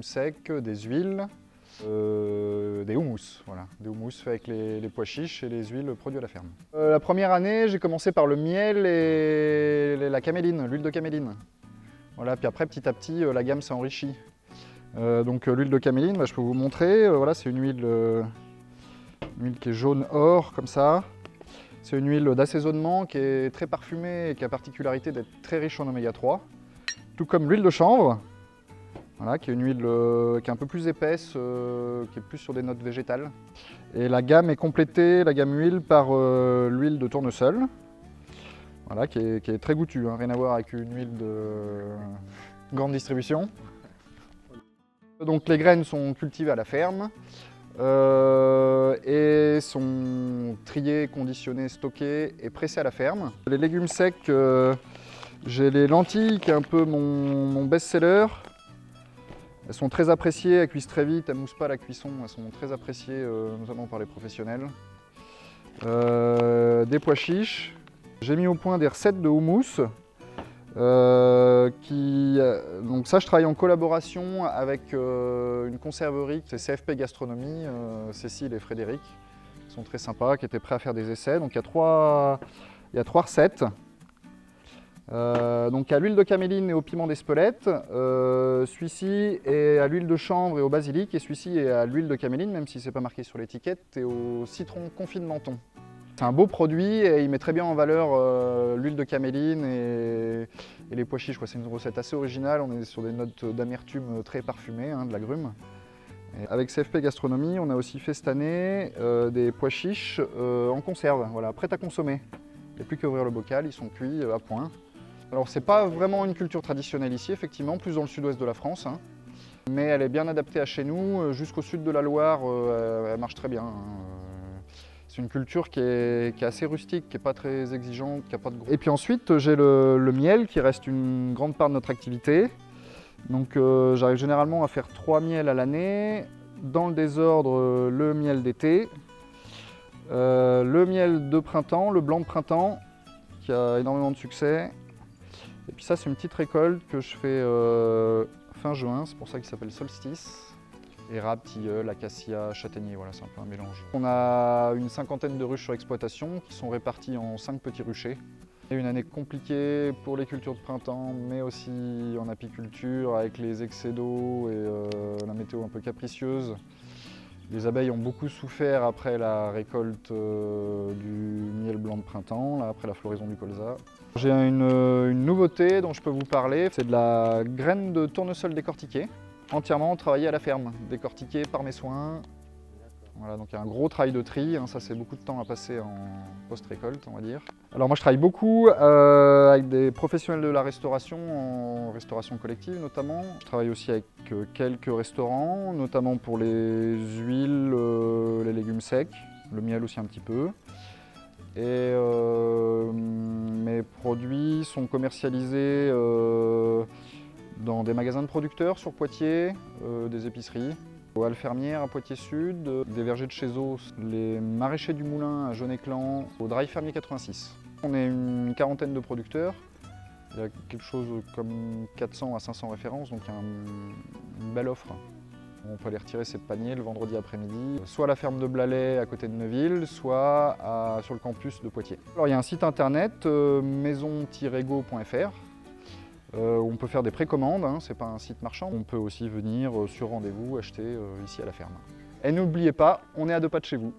légumes secs, des huiles, des houmous. Voilà, des houmous faits avec les pois chiches et les huiles produits à la ferme. La première année, j'ai commencé par le miel et la caméline, l'huile de caméline. Voilà, puis après, petit à petit, la gamme s'est enrichie. Donc l'huile de caméline, je peux vous montrer. Voilà, c'est une huile qui est jaune or, comme ça. C'est une huile d'assaisonnement qui est très parfumée et qui a la particularité d'être très riche en oméga 3. Tout comme l'huile de chanvre, voilà, qui est une huile qui est un peu plus épaisse, qui est plus sur des notes végétales. Et la gamme est complétée, la gamme huile, par l'huile de tournesol, voilà, qui est très goûtue, hein, rien à voir avec une huile de grande distribution. Donc les graines sont cultivées à la ferme et sont triées, conditionnées, stockées et pressées à la ferme. Les légumes secs, j'ai les lentilles qui est un peu mon best-seller. Elles sont très appréciées, elles cuisent très vite, elles ne moussent pas à la cuisson, elles sont très appréciées notamment par les professionnels. Des pois chiches. J'ai mis au point des recettes de houmous. Donc ça, je travaille en collaboration avec une conserverie, c'est CFP Gastronomie, Cécile et Frédéric, qui sont très sympas, qui étaient prêts à faire des essais. Donc il y a trois recettes. Donc à l'huile de caméline et au piment d'Espelette, celui-ci est à l'huile de chanvre et au basilic, et celui-ci est à l'huile de caméline, même si ce n'est pas marqué sur l'étiquette, et au citron confit de menton. C'est un beau produit et il met très bien en valeur l'huile de caméline et les pois chiches. C'est une recette assez originale, on est sur des notes d'amertume très parfumées, hein, de l'agrumes. Avec CFP Gastronomie, on a aussi fait cette année des pois chiches en conserve, voilà, prêts à consommer. Il n'y a plus qu'à ouvrir le bocal, ils sont cuits à point. Alors c'est pas vraiment une culture traditionnelle ici, effectivement, plus dans le sud-ouest de la France, hein, mais elle est bien adaptée à chez nous. Jusqu'au sud de la Loire, elle marche très bien, hein. C'est une culture qui est assez rustique, qui n'est pas très exigeante, qui n'a pas de gros. Et puis ensuite, j'ai le miel qui reste une grande part de notre activité. Donc j'arrive généralement à faire 3 miels à l'année. Dans le désordre, le miel d'été, le miel de printemps, le blanc de printemps, qui a énormément de succès. Et puis ça, c'est une petite récolte que je fais fin juin, c'est pour ça qu'il s'appelle solstice. Érable, tilleul, acacia, châtaignier, voilà, c'est un peu un mélange. On a une cinquantaine de ruches sur exploitation qui sont réparties en 5 petits ruchers. C'est une année compliquée pour les cultures de printemps, mais aussi en apiculture avec les excès d'eau et la météo un peu capricieuse. Les abeilles ont beaucoup souffert après la récolte du miel blanc de printemps, là, après la floraison du colza. J'ai une nouveauté dont je peux vous parler, c'est de la graine de tournesol décortiquée, entièrement travaillée à la ferme, décortiquée par mes soins. Voilà, donc il y a un gros travail de tri, hein, ça c'est beaucoup de temps à passer en post-récolte, on va dire. Alors moi je travaille beaucoup avec des professionnels de la restauration, en restauration collective notamment. Je travaille aussi avec quelques restaurants, notamment pour les huiles, les légumes secs, le miel aussi un petit peu. Et mes produits sont commercialisés dans des magasins de producteurs sur Poitiers, des épiceries. Aux Halles Fermières à Poitiers Sud, des vergers de Chézeaux, les maraîchers du Moulin à Jaune-Éclan, au Drive Fermier 86. On est une quarantaine de producteurs, il y a quelque chose comme 400 à 500 références, donc il y a une belle offre. On peut aller retirer ses paniers le vendredi après-midi, soit à la ferme de Blalet à côté de Neuville, soit sur le campus de Poitiers. Alors il y a un site internet, maison-go.fr. Où on peut faire des précommandes, hein, c'est pas un site marchand. On peut aussi venir sur rendez-vous acheter ici à la ferme. Et n'oubliez pas, on est à 2 pas de chez vous.